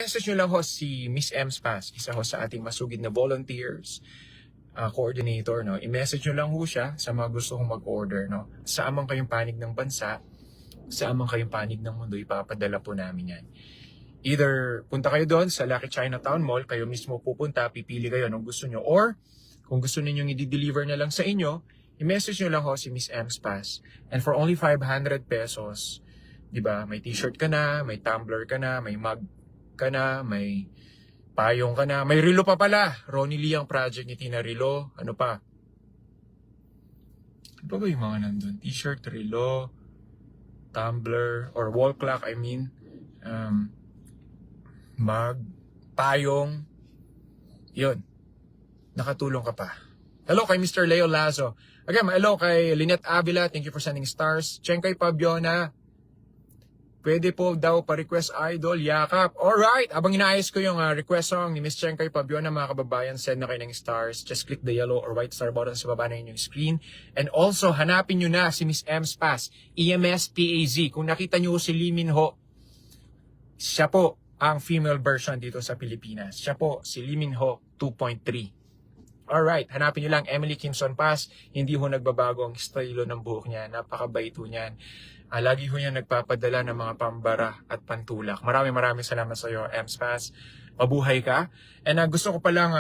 i-message nyo lang ho si Miss Ems Paz, isa ho sa ating masugid na volunteers, coordinator, no? I-message nyo lang ho siya sa mga gusto kong mag-order, no? Saan man kayong panig ng bansa, saan man kayong panig ng mundo, ipapadala po namin yan. Either punta kayo doon sa Lucky Chinatown Mall, kayo mismo pupunta, pipili kayo ng gusto nyo, or kung gusto ninyong i-deliver na lang sa inyo, i-message nyo lang ho si Miss Ems Paz. And for only 500 pesos, di ba, may t-shirt ka na, may tumbler ka na, may mug ka na, may payong ka na, may relo pa pala. Ronnie Lee ang project ni Tina Rilo. Ano pa? Ano ba yung mga nandun? T-shirt, relo, tumbler, or wall clock, I mean. Mug, payong. Yun. Nakatulong ka pa. Hello kay Mr. Leo Lazo. Again, hello kay Lynette Avila. Thank you for sending stars. Chenkay Pabiona. Pwede po daw pa-request idol, yakap. Alright, abang inaayos ko yung request song ni Miss Chenkay Pabiona, mga kababayan, send na kayo ng stars. Just click the yellow or white star button sa baba na inyong screen. And also, hanapin nyo na si Miss Ems Paz, EMS-PAZ. Kung nakita nyo si Lee Min Ho, siya po ang female version dito sa Pilipinas. Siya po si Lee Min Ho 2.3. Alright, hanapin nyo lang Emily Kimson Paz. Hindi ho nagbabago ang estilo ng buhok niya. Napakabait ho niyan. Lagi ho niya nagpapadala ng mga pambara at pantulak. Maraming salamat sa iyo, Ems Paz. Mabuhay ka. And gusto ko palang